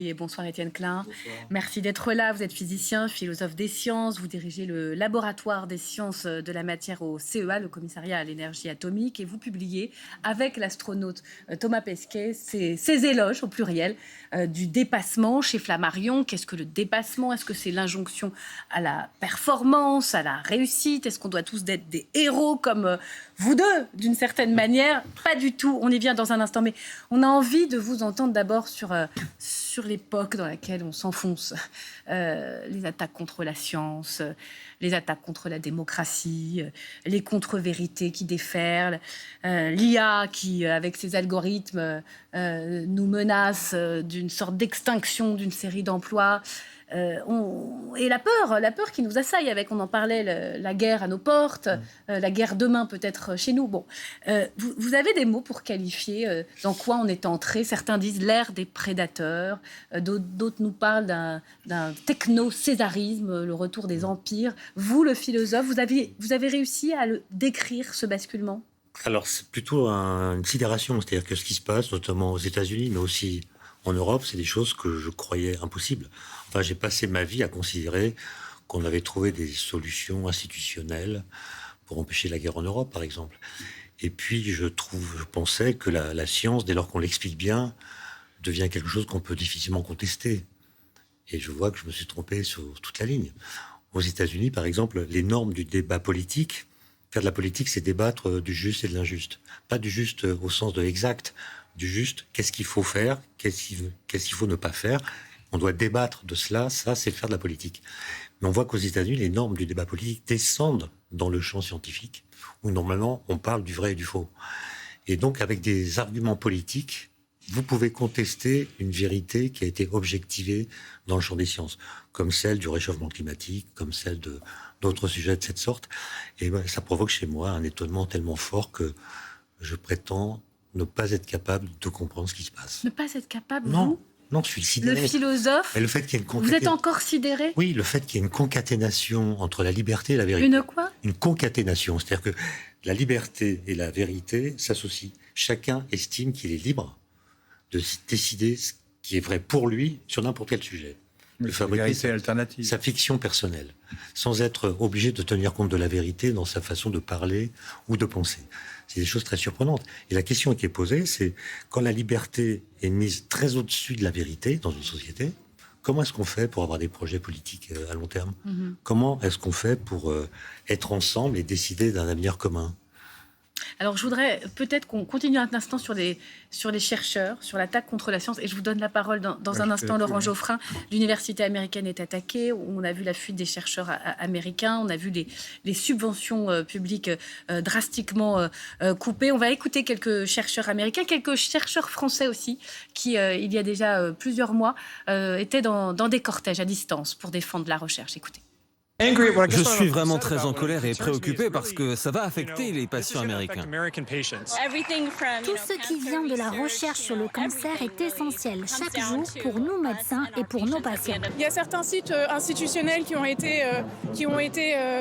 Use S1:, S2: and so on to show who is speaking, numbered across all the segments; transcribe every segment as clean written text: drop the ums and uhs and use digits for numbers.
S1: Et bonsoir Étienne Klein.
S2: Bonsoir.
S1: Merci d'être là. Vous êtes physicien, philosophe des sciences. Vous dirigez le laboratoire des sciences de la matière au CEA, le commissariat à l'énergie atomique. Et vous publiez avec l'astronaute Thomas Pesquet ces éloges au pluriel du dépassement chez Flammarion. Qu'est-ce que le dépassement? Est-ce que c'est l'injonction à la performance, à la réussite? Est-ce qu'on doit tous être des héros comme vous deux, d'une certaine manière? Pas du tout. On y vient dans un instant. Mais on a envie de vous entendre d'abord sur l'époque dans laquelle on s'enfonce. Les attaques contre la science, les attaques contre la démocratie, les contre-vérités qui déferlent, l'IA qui, avec ses algorithmes, nous menace d'une sorte d'extinction d'une série d'emplois. Et la peur qui nous assaille avec, on en parlait, la guerre à nos portes, la guerre demain peut-être chez nous. Bon, vous avez des mots pour qualifier dans quoi on est entré? Certains disent l'ère des prédateurs, d'autres nous parlent d'un techno-césarisme, le retour des empires. Vous, le philosophe, vous avez réussi à le décrire, ce basculement?
S2: Alors, c'est plutôt une sidération, c'est-à-dire que ce qui se passe, notamment aux États-Unis, mais aussi en Europe, c'est des choses que je croyais impossibles. Enfin, j'ai passé ma vie à considérer qu'on avait trouvé des solutions institutionnelles pour empêcher la guerre en Europe, par exemple. Et puis, je pensais que la science, dès lors qu'on l'explique bien, devient quelque chose qu'on peut difficilement contester. Et je vois que je me suis trompé sur toute la ligne. Aux États-Unis, par exemple, les normes du débat politique, faire de la politique, c'est débattre du juste et de l'injuste. Pas du juste au sens de exact, du juste, qu'est-ce qu'il faut faire, qu'est-ce qu'il faut ne pas faire. On doit débattre de cela, ça c'est faire de la politique. Mais on voit qu'aux États-Unis, les normes du débat politique descendent dans le champ scientifique, où normalement on parle du vrai et du faux. Et donc avec des arguments politiques, vous pouvez contester une vérité qui a été objectivée dans le champ des sciences, comme celle du réchauffement climatique, comme celle d'autres sujets de cette sorte. Et ça provoque chez moi un étonnement tellement fort que je prétends ne pas être capable de comprendre ce qui se passe.
S1: Ne pas être capable,
S2: Non,
S1: vous,
S2: non, je suis sidéré.
S1: le philosophe,
S2: Mais le fait qu'il y ait
S1: vous êtes encore sidéré?
S2: Oui, le fait qu'il y ait une concaténation entre la liberté et la vérité.
S1: Une quoi?
S2: Une concaténation, c'est-à-dire que la liberté et la vérité s'associent. Chacun estime qu'il est libre de décider ce qui est vrai pour lui sur n'importe quel sujet. De fabriquer sa fiction personnelle, sans être obligé de tenir compte de la vérité dans sa façon de parler ou de penser. C'est des choses très surprenantes. Et la question qui est posée, c'est quand la liberté est mise très au-dessus de la vérité dans une société, comment est-ce qu'on fait pour avoir des projets politiques à long terme? Comment est-ce qu'on fait pour être ensemble et décider d'un avenir commun?
S1: Alors, je voudrais peut-être qu'on continue un instant sur les chercheurs, sur l'attaque contre la science. Et je vous donne la parole dans un instant. Laurent Geoffrin, l'université américaine est attaquée. On a vu la fuite des chercheurs américains. On a vu les subventions publiques drastiquement coupées. On va écouter quelques chercheurs américains, quelques chercheurs français aussi, qui, il y a déjà plusieurs mois, étaient dans des cortèges à distance pour défendre la recherche. Écoutez.
S3: Je suis vraiment très en colère et préoccupé parce que ça va affecter les patients américains.
S4: Tout ce qui vient de la recherche sur le cancer est essentiel chaque jour pour nous médecins et pour nos patients.
S5: Il y a certains sites institutionnels qui ont été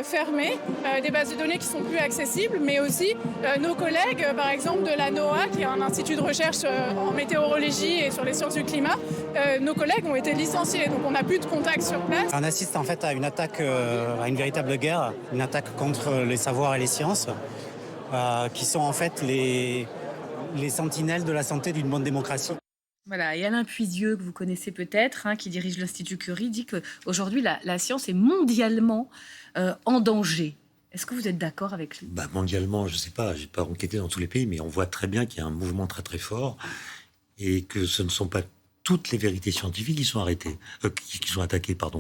S5: fermés, des bases de données qui sont plus accessibles, mais aussi nos collègues, par exemple de la NOAA, qui est un institut de recherche en météorologie et sur les sciences du climat, nos collègues ont été licenciés, donc on n'a plus de contact sur place.
S6: On assiste en fait à une attaque, à une véritable guerre, une attaque contre les savoirs et les sciences, qui sont en fait les sentinelles de la santé d'une bonne démocratie.
S1: Voilà, et Alain Puisieux, que vous connaissez peut-être, qui dirige l'Institut Curie, dit qu'aujourd'hui, la science est mondialement en danger. Est-ce que vous êtes d'accord avec lui?
S2: Mondialement, je ne sais pas, je n'ai pas enquêté dans tous les pays, mais on voit très bien qu'il y a un mouvement très très fort et que ce ne sont pas toutes les vérités scientifiques qui sont qui sont attaquées. Par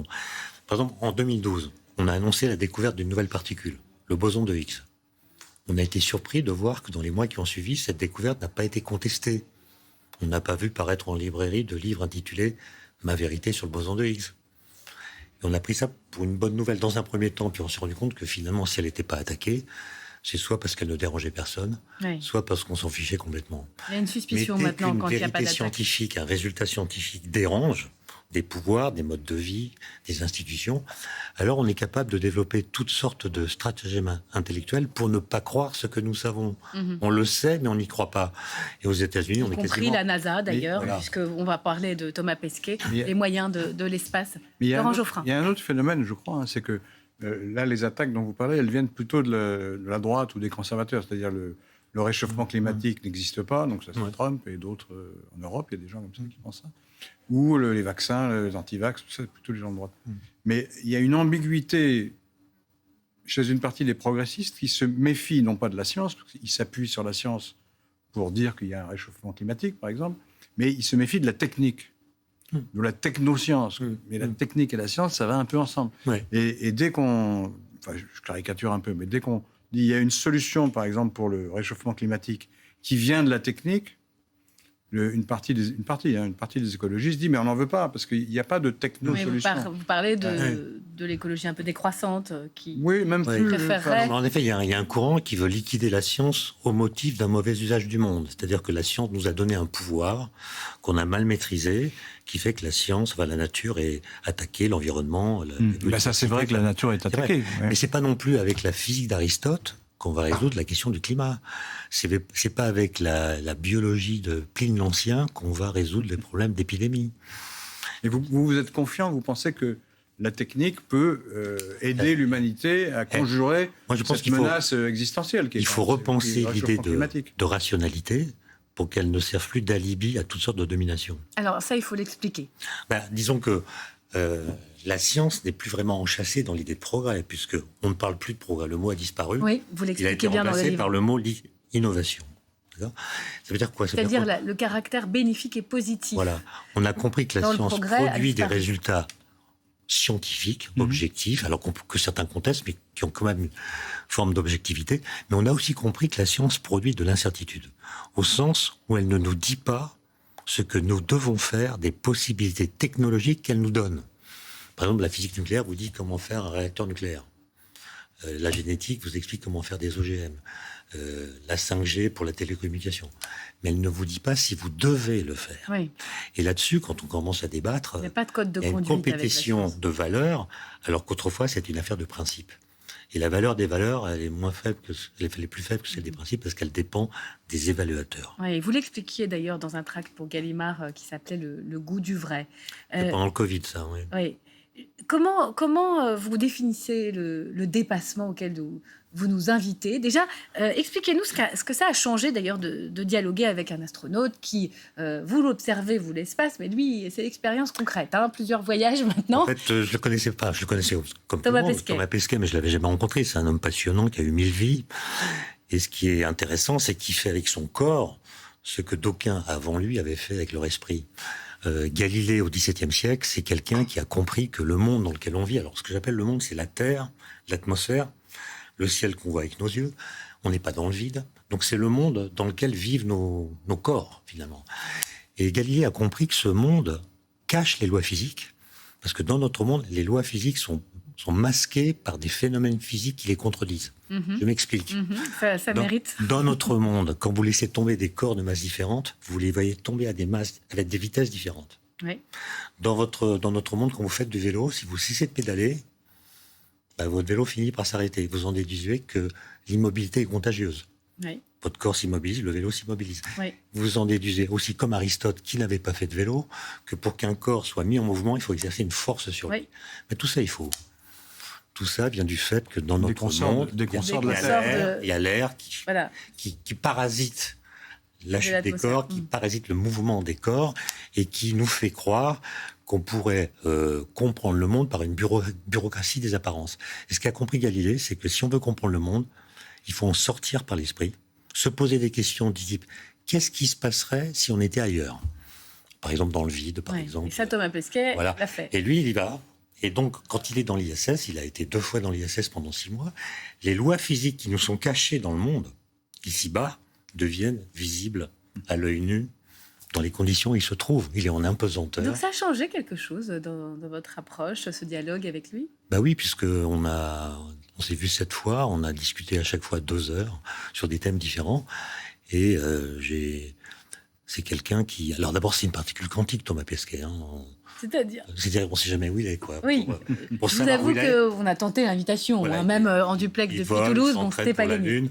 S2: exemple, en 2012, on a annoncé la découverte d'une nouvelle particule, le boson de Higgs. On a été surpris de voir que dans les mois qui ont suivi, cette découverte n'a pas été contestée. On n'a pas vu paraître en librairie de livres intitulés « Ma vérité sur le boson de Higgs ». Et on a pris ça pour une bonne nouvelle dans un premier temps, puis on s'est rendu compte que finalement, si elle n'était pas attaquée, c'est soit parce qu'elle ne dérangeait personne,
S1: Oui.
S2: soit parce qu'on s'en fichait complètement.
S1: Il y a une suspicion
S2: Mais dès
S1: maintenant
S2: qu'une
S1: quand il n'y a pas
S2: vérité
S1: d'attaque.
S2: scientifique, un résultat scientifique dérange, des pouvoirs, des modes de vie, des institutions, alors on est capable de développer toutes sortes de stratagèmes intellectuels pour ne pas croire ce que nous savons. On le sait, mais on n'y croit pas. Et aux États-Unis, on est quasiment...
S1: Y compris la NASA, d'ailleurs,
S2: voilà.
S1: puisqu'on va parler de Thomas Pesquet, les moyens de l'espace. Laurent Geoffrin.
S7: Il y a un autre phénomène, je crois, c'est que là, les attaques dont vous parlez, elles viennent plutôt de la droite ou des conservateurs, c'est-à-dire le réchauffement climatique n'existe pas, donc ça c'est Trump et d'autres en Europe, il y a des gens comme ça qui pensent ça. Ou les vaccins, les anti-vax, tout ça, c'est plutôt les gens de droite. Mais il y a une ambiguïté chez une partie des progressistes qui se méfient non pas de la science, parce qu'ils s'appuient sur la science pour dire qu'il y a un réchauffement climatique, par exemple, mais ils se méfient de la technique, de la technoscience. Mais la technique et la science, ça va un peu ensemble. Ouais. Et dès qu'on... Enfin, je caricature un peu, mais dès qu'on dit il y a une solution, par exemple, pour le réchauffement climatique qui vient de la technique, une partie des écologistes dit mais on n'en veut pas parce qu'il n'y a pas de techno-solution.
S1: Vous parlez de l'écologie un peu décroissante qui
S7: même plus
S1: préférerait...
S2: En effet, il y a un courant qui veut liquider la science au motif d'un mauvais usage du monde. C'est-à-dire que la science nous a donné un pouvoir qu'on a mal maîtrisé, qui fait que la science, la nature est attaquée, l'environnement...
S7: ça c'est vrai que la nature est attaquée.
S2: Mais c'est pas non plus avec la physique d'Aristote qu'on va résoudre la question du climat. C'est pas avec la biologie de Pline l'Ancien qu'on va résoudre les problèmes d'épidémie.
S7: Et vous êtes confiant, vous pensez que la technique peut aider l'humanité à conjurer cette menace existentielle
S2: il faut repenser l'idée de rationalité pour qu'elle ne serve plus d'alibi à toutes sortes de dominations.
S1: Alors ça, il faut l'expliquer.
S2: Disons que la science n'est plus vraiment enchâssée dans l'idée de progrès, puisqu'on ne parle plus de progrès. Le mot a disparu.
S1: Oui, vous l'expliquez bien dans le livre.
S2: Il a été remplacé par le mot innovation. Ça veut dire quoi?
S1: C'est-à-dire le caractère bénéfique et positif.
S2: Voilà. On a compris que la science produit des résultats scientifiques, objectifs, alors que certains contestent, mais qui ont quand même une forme d'objectivité. Mais on a aussi compris que la science produit de l'incertitude, au sens où elle ne nous dit pas ce que nous devons faire des possibilités technologiques qu'elle nous donne. Par exemple, la physique nucléaire vous dit comment faire un réacteur nucléaire. La génétique vous explique comment faire des OGM. La 5G pour la télécommunication. Mais elle ne vous dit pas si vous devez le faire. Oui. Et là-dessus, quand on commence à débattre,
S1: il n'y a pas de code de conduite,
S2: une compétition de valeurs, alors qu'autrefois, c'est une affaire de principe. Et la valeur des valeurs, elle est plus faible que celle des principes parce qu'elle dépend des évaluateurs.
S1: Oui, vous l'expliquiez d'ailleurs dans un tract pour Gallimard qui s'appelait le goût du vrai.
S2: Pendant le Covid, ça, oui.
S1: Oui. Comment vous définissez le dépassement auquel vous nous invitez? Déjà, expliquez-nous ce que ça a changé d'ailleurs de dialoguer avec un astronaute qui, vous l'observez, vous l'espace, mais lui, c'est l'expérience concrète. Plusieurs voyages maintenant.
S2: En fait, je le connaissais pas. Je le connaissais comme Thomas Pesquet, mais je l'avais jamais rencontré. C'est un homme passionnant qui a eu 1000 vies. Et ce qui est intéressant, c'est qu'il fait avec son corps ce que d'aucuns avant lui avaient fait avec leur esprit. Galilée au XVIIe siècle, c'est quelqu'un qui a compris que le monde dans lequel on vit, alors ce que j'appelle le monde, c'est la Terre, l'atmosphère, le ciel qu'on voit avec nos yeux. On n'est pas dans le vide. Donc c'est le monde dans lequel vivent nos corps, finalement. Et Galilée a compris que ce monde cache les lois physiques, parce que dans notre monde, les lois physiques sont masquées par des phénomènes physiques qui les contredisent. Je m'explique.
S1: Ça mérite.
S2: Dans notre monde, quand vous laissez tomber des corps de masses différentes, vous les voyez tomber à des masses avec des vitesses différentes.
S1: Oui.
S2: Dans notre monde, quand vous faites du vélo, si vous cessez de pédaler, votre vélo finit par s'arrêter. Vous en déduisez que l'immobilité est contagieuse. Oui. Votre corps s'immobilise, le vélo s'immobilise. Oui. Vous en déduisez aussi, comme Aristote, qui n'avait pas fait de vélo, que pour qu'un corps soit mis en mouvement, il faut exercer une force sur lui. Mais tout ça, il faut. Tout ça vient du fait que dans notre monde, il y a l'air qui parasite la chute des corps, qui parasite le mouvement des corps et qui nous fait croire qu'on pourrait comprendre le monde par une bureaucratie des apparences. Et ce qu'a compris Galilée, c'est que si on veut comprendre le monde, il faut en sortir par l'esprit, se poser des questions du type « Qu'est-ce qui se passerait si on était ailleurs ?» Par exemple, dans le vide, par exemple.
S1: Et ça, Thomas Pesquet l'a fait.
S2: Et lui, il y va. Et donc, quand il est dans l'ISS, il a été 2 fois dans l'ISS pendant 6 mois, les lois physiques qui nous sont cachées dans le monde, ici-bas, deviennent visibles à l'œil nu, dans les conditions où il se trouve. Il est en impesanteur.
S1: Donc ça a changé quelque chose dans votre approche, ce dialogue avec lui?
S2: Oui, puisqu'on s'est vu 7 fois, on a discuté à chaque fois 2 heures sur des thèmes différents. Et c'est quelqu'un qui... Alors d'abord, c'est une particule quantique, Thomas Pesquet.
S1: C'est-à-dire
S2: on ne sait jamais où il est, quoi.
S1: Oui,
S2: Pour
S1: je vous
S2: savoir où
S1: avoue
S2: il est.
S1: qu'on a tenté l'invitation,
S2: Voilà,
S1: même en duplex
S2: Il
S1: depuis
S2: vole,
S1: Toulouse,
S2: il
S1: bon,
S2: s'entraîne
S1: c'était pas
S2: pour la
S1: gagné.
S2: Lune.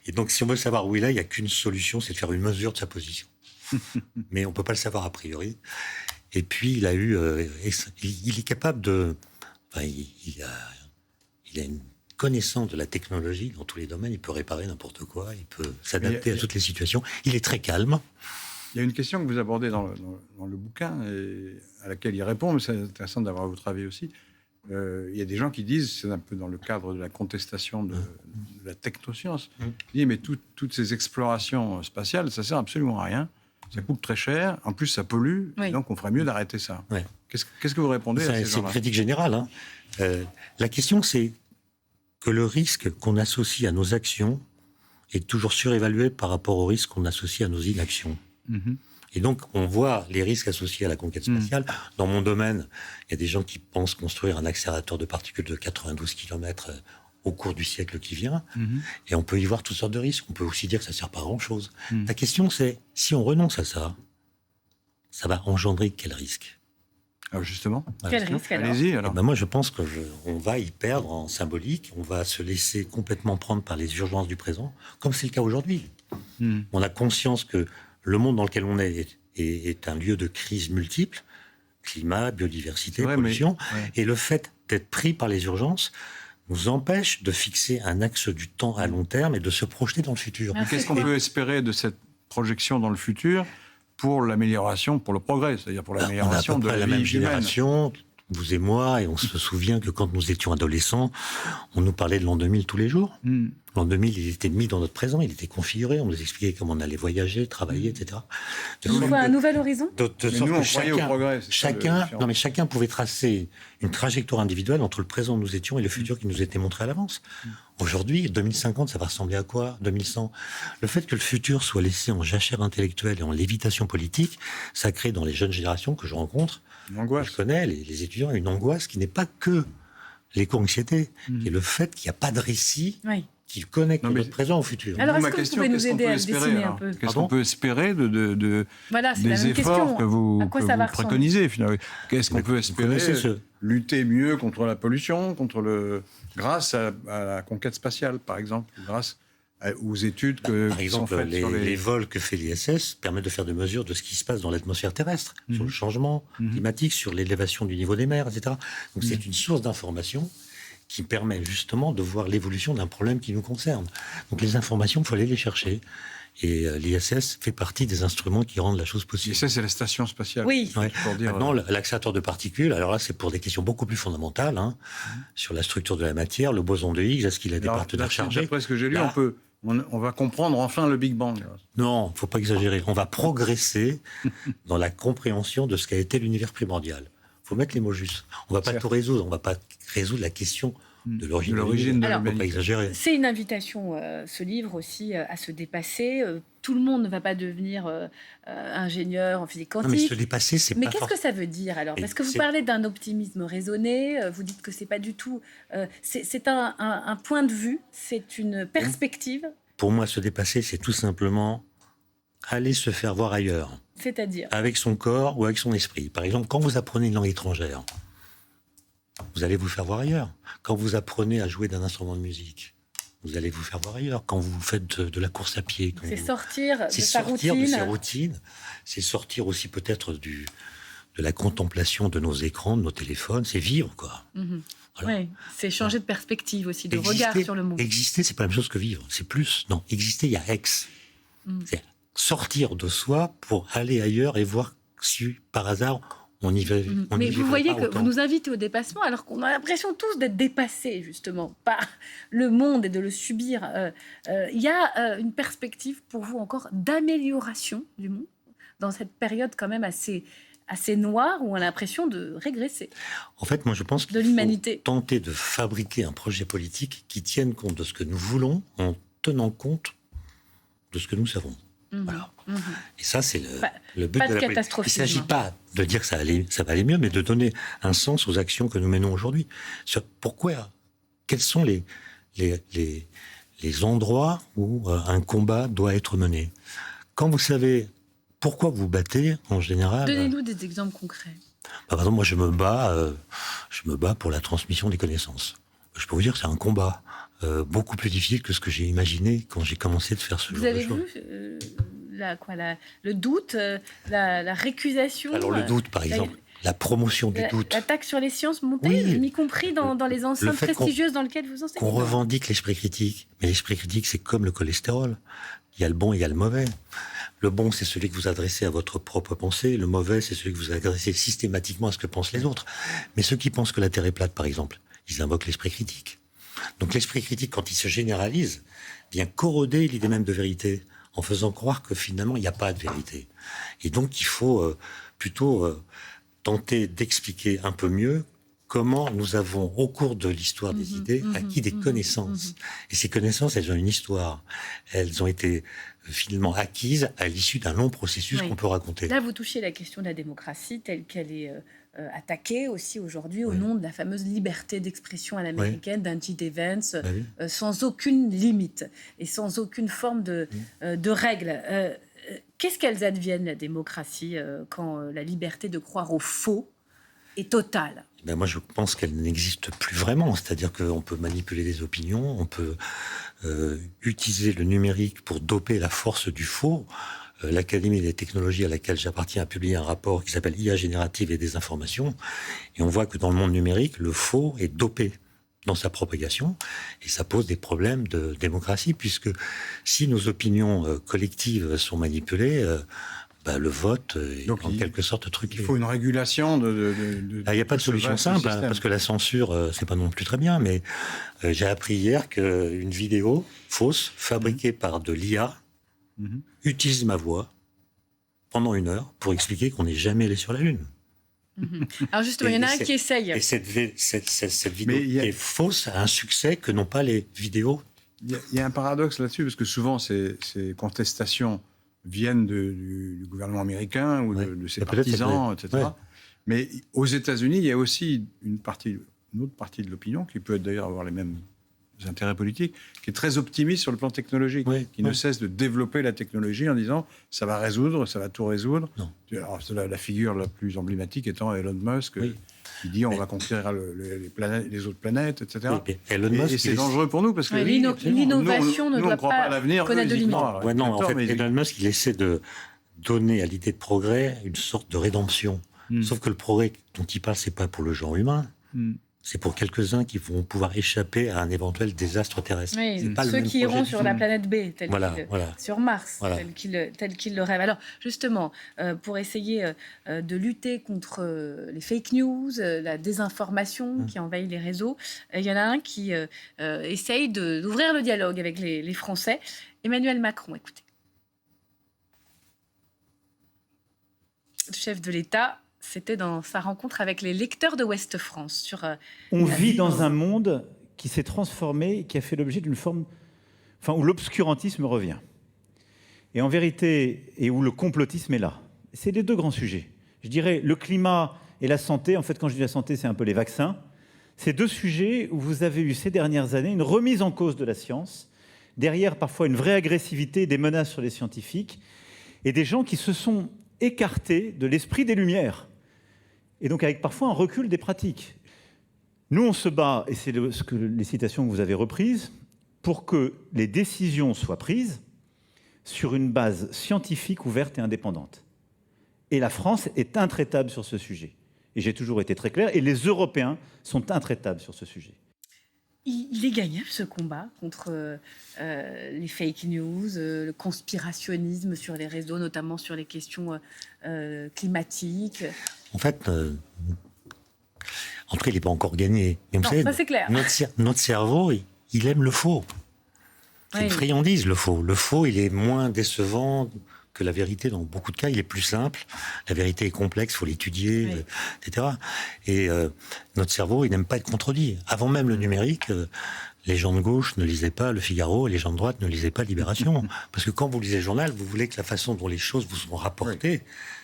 S2: Et donc, si on veut savoir où il est, il n'y a qu'une solution, c'est de faire une mesure de sa position. Mais on ne peut pas le savoir a priori. Et puis, il est capable de... Enfin, il a une connaissance de la technologie dans tous les domaines. Il peut réparer n'importe quoi, il peut s'adapter à toutes les situations. Il est très calme.
S7: Il y a une question que vous abordez dans le bouquin, et à laquelle il répond, mais c'est intéressant d'avoir votre avis aussi. Il y a des gens qui disent, c'est un peu dans le cadre de la contestation de la technoscience, ils disent, mais toutes ces explorations spatiales, ça sert absolument à rien, ça coûte très cher, en plus ça pollue, donc on ferait mieux d'arrêter ça.
S2: Oui.
S7: Qu'est-ce que vous répondez à ces gens-là ?
S2: C'est une critique générale. Hein. La question, c'est que le risque qu'on associe à nos actions est toujours surévalué par rapport au risque qu'on associe à nos inactions. Et donc, on voit les risques associés à la conquête spatiale. Dans mon domaine, il y a des gens qui pensent construire un accélérateur de particules de 92 km au cours du siècle qui vient. Et on peut y voir toutes sortes de risques. On peut aussi dire que ça ne sert pas à grand-chose. La question, c'est, si on renonce à ça, ça va engendrer quel risque ?
S7: Alors justement,
S1: quel risque alors ?
S7: Allez-y alors.
S2: Ben moi, je pense qu'on va y perdre en symbolique. On va se laisser complètement prendre par les urgences du présent, comme c'est le cas aujourd'hui. On a conscience que le monde dans lequel on est un lieu de crise multiple, climat, biodiversité, pollution, et le fait d'être pris par les urgences nous empêche de fixer un axe du temps à long terme et de se projeter dans le futur.
S7: Qu'est-ce qu'on peut espérer de cette projection dans le futur pour l'amélioration, pour le progrès, c'est-à-dire pour l'amélioration de la
S2: même
S7: vie
S2: génération, vous et moi, et on se souvient que quand nous étions adolescents, on nous parlait de l'an 2000 tous les jours. L'an 2000, il était mis dans notre présent, il était configuré, on nous expliquait comment on allait voyager, travailler, etc.
S1: Il faut un nouvel horizon ?
S2: De sorte
S7: nous, on
S2: que
S7: croyait au progrès.
S2: chacun pouvait tracer une trajectoire individuelle entre le présent où nous étions et le futur qui nous était montré à l'avance. Aujourd'hui, 2050, ça va ressembler à quoi ? 2100 ? Le fait que le futur soit laissé en jachère intellectuelle et en lévitation politique, ça crée dans les jeunes générations que je rencontre,
S7: Une angoisse.
S2: je connais, les étudiants, une angoisse qui n'est pas que l'éco-anxiété, qui est le fait qu'il n'y a pas de récit qui connecte notre présent au futur.
S1: Alors,
S7: Ma
S1: est-ce que vous
S7: question,
S1: pouvez nous
S7: qu'est-ce qu'on
S1: aider
S7: peut
S1: à
S7: espérer,
S1: dessiner un
S7: alors
S1: peu ?
S7: Qu'est-ce qu'on peut espérer
S1: Voilà, c'est la
S7: des
S1: même
S7: efforts
S1: question.
S7: que vous
S1: À quoi ça va ressembler ?
S7: préconisez finalement ? Qu'est-ce qu'on peut espérer
S2: connaissez
S7: lutter mieux contre la pollution, grâce à la conquête spatiale, par exemple, grâce aux études
S2: Par
S7: qui sont
S2: exemple,
S7: faites sur
S2: les vols que fait l'ISS permettent de faire des mesures de ce qui se passe dans l'atmosphère terrestre, sur le changement climatique, sur l'élévation du niveau des mers, etc. Donc c'est une source d'information qui permet justement de voir l'évolution d'un problème qui nous concerne. Donc les informations, il faut aller les chercher. Et l'ISS fait partie des instruments qui rendent la chose possible.
S7: Et ça, c'est la station spatiale.
S1: Oui.
S2: Ouais.
S7: Pour dire,
S2: Maintenant, l'accélérateur de particules, alors là, c'est pour des questions beaucoup plus fondamentales, sur la structure de la matière, le boson de Higgs, est-ce qu'il a des partenaires chargés ?
S7: D'après ce que j'ai lu,
S2: Là,
S7: on va comprendre enfin le Big Bang.
S2: non, il ne faut pas exagérer. On va progresser dans la compréhension de ce qu'a été l'univers primordial. Il faut mettre les mots justes. On ne va pas tout résoudre. On ne va pas résoudre la question de l'origine de
S7: l'univers.
S2: l'univers.
S1: Alors,
S2: Il ne faut pas exagérer.
S1: C'est une invitation, ce livre aussi, à se dépasser. Tout le monde ne va pas devenir ingénieur en physique quantique.
S2: Non, mais se dépasser, c'est
S1: Mais
S2: pas
S1: qu'est-ce que ça veut dire alors ? Parce que vous parlez d'un optimisme raisonné, vous dites que c'est pas du tout... c'est un point de vue, c'est une perspective.
S2: Pour moi, se dépasser, c'est tout simplement aller se faire voir ailleurs.
S1: C'est-à-dire ?
S2: Avec son corps ou avec son esprit. Par exemple, quand vous apprenez une langue étrangère, vous allez vous faire voir ailleurs. Quand vous apprenez à jouer d'un instrument de musique, vous allez vous faire voir ailleurs. Quand vous faites de la course à pied.
S1: C'est sortir de sa
S2: sortir de
S1: routine.
S2: ses routines. C'est sortir aussi peut-être de la contemplation de nos écrans, de nos téléphones. C'est vivre, quoi. Voilà.
S1: Oui, c'est changer de perspective aussi, de
S2: Exister,
S1: regard sur le monde.
S2: Exister, c'est pas la même chose que vivre. C'est plus. Non, exister, il y a ex. C'est sortir de soi pour aller ailleurs et voir si, par hasard, on y va.
S1: Mais vous voyez que vous nous invitez au dépassement alors qu'on a l'impression tous d'être dépassés justement par le monde et de le subir. Il y a une perspective pour vous encore d'amélioration du monde dans cette période quand même assez noire où on a l'impression de régresser.
S2: En fait, moi je pense qu'il faut tenter de fabriquer un projet politique qui tienne compte de ce que nous voulons en tenant compte de ce que nous savons. Voilà. Et ça, c'est le but de la politique. Il ne s'agit pas de dire que ça va aller mieux, mais de donner un sens aux actions que nous menons aujourd'hui. Pourquoi ? Quels sont les endroits où un combat doit être mené ? Quand vous savez pourquoi vous battez, en général...
S1: Donnez-nous des exemples concrets.
S2: Par exemple, moi, je me bats pour la transmission des connaissances. Je peux vous dire que c'est un combat beaucoup plus difficile que ce que j'ai imaginé quand j'ai commencé de faire ce genre de choses.
S1: Vous avez vu le doute, la récusation.
S2: Alors le doute, par exemple, la promotion du doute.
S1: L'attaque sur les sciences montée, y compris dans les enceintes prestigieuses dans lesquelles vous enseignez.
S2: Qu'on revendique l'esprit critique. Mais l'esprit critique, c'est comme le cholestérol. Il y a le bon, il y a le mauvais. Le bon, c'est celui que vous adressez à votre propre pensée. Le mauvais, c'est celui que vous adressez systématiquement à ce que pensent les autres. Mais ceux qui pensent que la Terre est plate, par exemple, ils invoquent l'esprit critique. Donc l'esprit critique, quand il se généralise, vient corroder l'idée même de vérité, en faisant croire que finalement, il n'y a pas de vérité. Et donc, il faut plutôt tenter d'expliquer un peu mieux comment nous avons, au cours de l'histoire des idées, acquis des connaissances. Et ces connaissances, elles ont une histoire. Elles ont été finalement acquises à l'issue d'un long processus qu'on peut raconter.
S1: Là, vous touchez la question de la démocratie telle qu'elle est attaquée aussi aujourd'hui au nom de la fameuse liberté d'expression à l'américaine d'un J.D. Vance, sans aucune limite et sans aucune forme de règles. Qu'est-ce qu'elles adviennent, la démocratie, quand la liberté de croire au faux est totale?
S2: Moi, je pense qu'elle n'existe plus vraiment. C'est-à-dire qu'on peut manipuler des opinions, on peut utiliser le numérique pour doper la force du faux. L'Académie des technologies à laquelle j'appartiens a publié un rapport qui s'appelle IA générative et désinformation. Et on voit que dans le monde numérique, le faux est dopé dans sa propagation. Et ça pose des problèmes de démocratie, puisque si nos opinions collectives sont manipulées, le vote est en quelque sorte truqué.
S7: Il faut une régulation
S2: il n'y a pas de solution simple, parce que la censure, c'est pas non plus très bien, mais j'ai appris hier qu'une vidéo fausse, fabriquée par de l'IA, utilise ma voix pendant 1 heure pour expliquer qu'on n'est jamais allé sur la Lune.
S1: Alors justement, il y en a un qui essaye.
S2: Et cette vidéo qui est fausse a un succès que n'ont pas les vidéos.
S7: Il y a un paradoxe là-dessus, parce que souvent, ces contestations viennent du gouvernement américain ou de ses partisans, etc. Ouais. Mais aux États-Unis, il y a aussi une autre partie de l'opinion, qui peut d'ailleurs avoir les mêmes intérêts politiques, qui est très optimiste sur le plan technologique, qui ne cesse de développer la technologie en disant ça va tout résoudre. Non. Alors, la figure la plus emblématique étant Elon Musk, qui dit on va conquérir les autres planètes, etc. Et c'est dangereux pour nous parce que
S1: l'innovation ne doit pas connaître de limites.
S2: En fait, Elon Musk, il essaie de donner à l'idée de progrès une sorte de rédemption. Sauf que le progrès dont il parle, c'est pas pour le genre humain. C'est pour quelques-uns qui vont pouvoir échapper à un éventuel désastre terrestre.
S1: Oui, ceux qui iront sur la planète B, sur Mars, tel qu'ils le rêvent. Alors, justement, pour essayer de lutter contre les fake news, la désinformation qui envahit les réseaux, il y en a un qui essaye d'ouvrir le dialogue avec les Français. Emmanuel Macron, écoutez. Chef de l'État, c'était dans sa rencontre avec les lecteurs de Ouest France.
S8: On vit dans un monde qui s'est transformé, qui a fait l'objet d'une forme, où l'obscurantisme revient. Et en vérité, et où le complotisme est là. C'est les 2 grands sujets. Je dirais le climat et la santé. En fait, quand je dis la santé, c'est un peu les vaccins. Ces 2 sujets où vous avez eu ces dernières années une remise en cause de la science, derrière parfois une vraie agressivité, des menaces sur les scientifiques, et des gens qui se sont écartés de l'esprit des Lumières. Et donc avec parfois un recul des pratiques. Nous, on se bat, et c'est les citations que vous avez reprises, pour que les décisions soient prises sur une base scientifique ouverte et indépendante. Et la France est intraitable sur ce sujet. Et j'ai toujours été très clair, et les Européens sont intraitables sur ce sujet.
S1: Il est gagnable, ce combat contre les fake news, le conspirationnisme sur les réseaux, notamment sur les questions climatiques.
S2: En fait, en tout cas, il n'est pas encore gagné. Mais vous savez,
S1: ça c'est clair.
S2: Notre cerveau, il aime le faux. C'est une friandise, le faux. Le faux, il est moins décevant que la vérité. Dans beaucoup de cas, il est plus simple. La vérité est complexe, il faut l'étudier, etc. Et notre cerveau, il n'aime pas être contredit. Avant même le numérique, les gens de gauche ne lisaient pas Le Figaro et les gens de droite ne lisaient pas Libération. Parce que quand vous lisez le journal, vous voulez que la façon dont les choses vous sont rapportées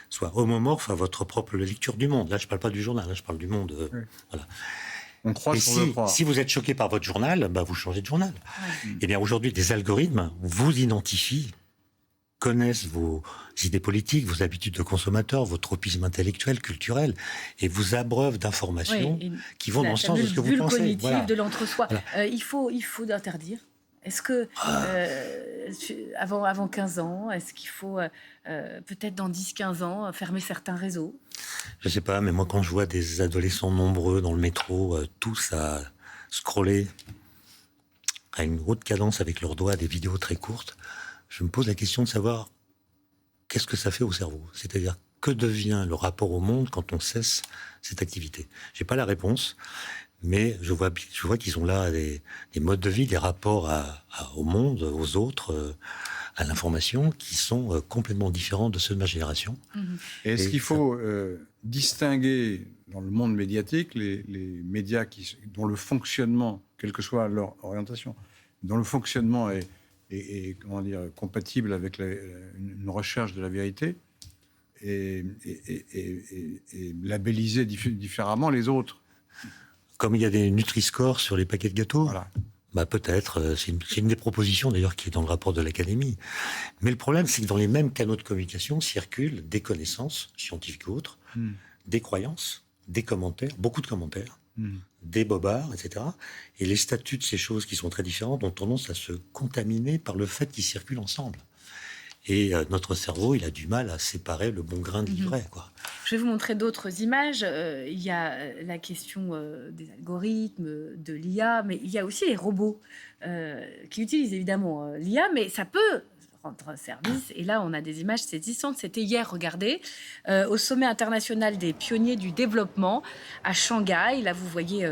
S2: soit homomorphe à votre propre lecture du monde. Là, je ne parle pas du journal, là, je parle du monde. Voilà.
S7: On croit sur le croire.
S2: Si vous êtes choqué par votre journal, vous changez de journal. Eh bien, aujourd'hui, des algorithmes vous identifient connaissent vos idées politiques, vos habitudes de consommateur, vos tropismes intellectuels, culturels, et vous abreuvent d'informations qui vont dans le sens de ce que vous pensez.
S1: Cognitive
S2: Voilà.
S1: de l'entre-soi.
S2: Voilà.
S1: Il faut interdire. Est-ce que avant 15 ans, est-ce qu'il faut peut-être dans 10-15 ans fermer certains réseaux?
S2: Je sais pas, mais moi quand je vois des adolescents nombreux dans le métro, tous à scroller à une haute cadence avec leurs doigts des vidéos très courtes, je me pose la question de savoir qu'est-ce que ça fait au cerveau. C'est-à-dire, que devient le rapport au monde quand on cesse cette activité? J'ai pas la réponse, mais je vois qu'ils ont là des modes de vie, des rapports au monde, aux autres, à l'information, qui sont complètement différents de ceux de ma génération.
S7: Et est-ce qu'il faut distinguer dans le monde médiatique les médias dont le fonctionnement, quelle que soit leur orientation, dont le fonctionnement est comment dire, compatible avec une recherche de la vérité, et labelliser différemment les autres?
S2: Comme il y a des Nutri-Score sur les paquets de gâteaux,
S7: Voilà.
S2: Bah peut-être, c'est une des propositions d'ailleurs qui est dans le rapport de l'Académie. Mais le problème, c'est que dans les mêmes canaux de communication circulent des connaissances, scientifiques ou autres, des croyances, des commentaires, beaucoup de commentaires, des bobards, etc. Et les statuts de ces choses qui sont très différentes ont tendance à se contaminer par le fait qu'ils circulent ensemble. Et notre cerveau, il a du mal à séparer le bon grain du vrai, quoi.
S1: Je vais vous montrer d'autres images. Il y a la question des algorithmes, de l'IA, mais il y a aussi les robots qui utilisent évidemment l'IA, mais ça peut rendre service. Et là, on a des images saisissantes. C'était hier, regardez, au sommet international des pionniers du développement à Shanghai. Là, vous voyez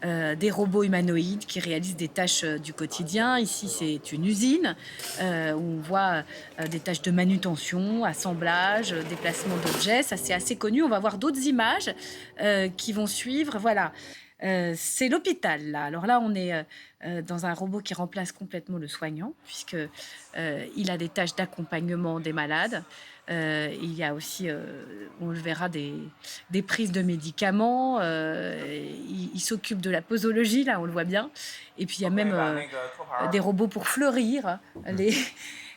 S1: des robots humanoïdes qui réalisent des tâches du quotidien. Ici, c'est une usine où on voit des tâches de manutention, assemblage, déplacement d'objets. Ça, c'est assez connu. On va voir d'autres images qui vont suivre. Voilà. C'est l'hôpital, là. Alors là, on est dans un robot qui remplace complètement le soignant, puisque il a des tâches d'accompagnement des malades. Il y a aussi, on le verra, des prises de médicaments. Il s'occupe de la posologie, là, on le voit bien. Et puis, il y a même des robots pour fleurir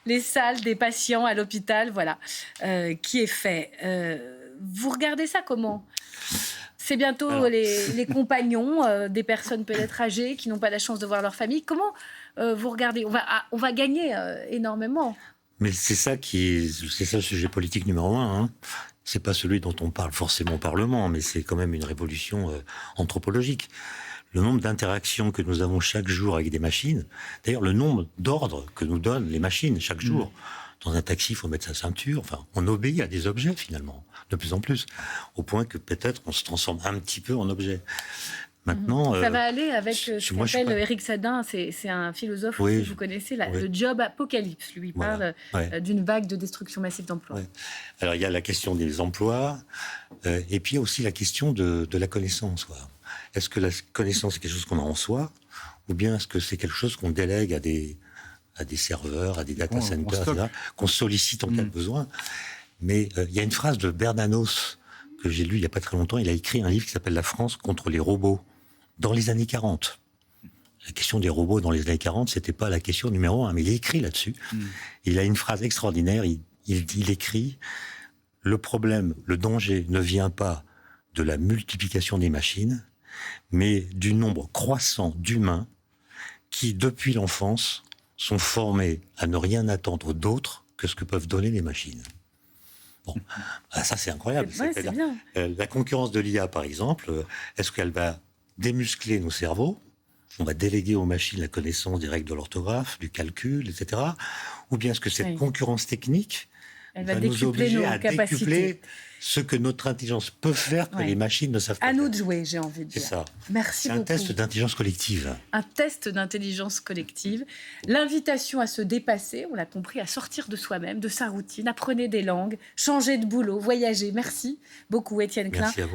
S1: les salles des patients à l'hôpital, voilà, qui est fait. Vous regardez ça comment ? C'est bientôt les compagnons des personnes peut-être âgées qui n'ont pas la chance de voir leur famille. Comment vous regardez ? On va gagner énormément.
S2: Mais c'est ça le sujet politique numéro 1. Hein. C'est pas celui dont on parle forcément au Parlement, mais c'est quand même une révolution anthropologique. Le nombre d'interactions que nous avons chaque jour avec des machines, d'ailleurs le nombre d'ordres que nous donnent les machines chaque jour. Dans un taxi, il faut mettre sa ceinture. Enfin, on obéit à des objets, finalement, de plus en plus. Au point que peut-être on se transforme un petit peu en objet. Maintenant...
S1: Ça va aller avec ce qu'appelle Éric Sadin. C'est un philosophe que vous connaissez, le job apocalypse. Lui, il parle d'une vague de destruction massive d'emplois. Ouais.
S2: Alors, il y a la question des emplois. Et puis, il y a aussi la question de la connaissance. Quoi. Est-ce que la connaissance est quelque chose qu'on a en soi, ou bien est-ce que c'est quelque chose qu'on délègue à des serveurs, à des data centers, etc., qu'on sollicite en cas de besoin. Mais il y a une phrase de Bernanos que j'ai lue il n'y a pas très longtemps. Il a écrit un livre qui s'appelle « La France contre les robots » dans les années 40. La question des robots dans les années 40, c'était pas la question numéro 1, mais il a écrit là-dessus. Il a une phrase extraordinaire. Il écrit « Le problème, le danger ne vient pas de la multiplication des machines, mais du nombre croissant d'humains qui, depuis l'enfance, sont formés à ne rien attendre d'autre que ce que peuvent donner les machines. » Bon, ça c'est incroyable.
S1: C'est bien.
S2: La concurrence de l'IA, par exemple, est-ce qu'elle va démuscler nos cerveaux ? On va déléguer aux machines la connaissance des règles de l'orthographe, du calcul, etc. Ou bien est-ce que cette concurrence technique va nous obliger à décupler ce que notre intelligence peut faire que les machines ne savent pas.
S1: À nous de jouer, j'ai envie de dire.
S2: C'est ça.
S1: Merci beaucoup.
S2: C'est un test d'intelligence collective.
S1: Un test d'intelligence collective. L'invitation à se dépasser, on l'a compris, à sortir de soi-même, de sa routine. Apprenez des langues, changez de boulot, voyagez. Merci beaucoup, Étienne Klein.
S2: Merci à vous.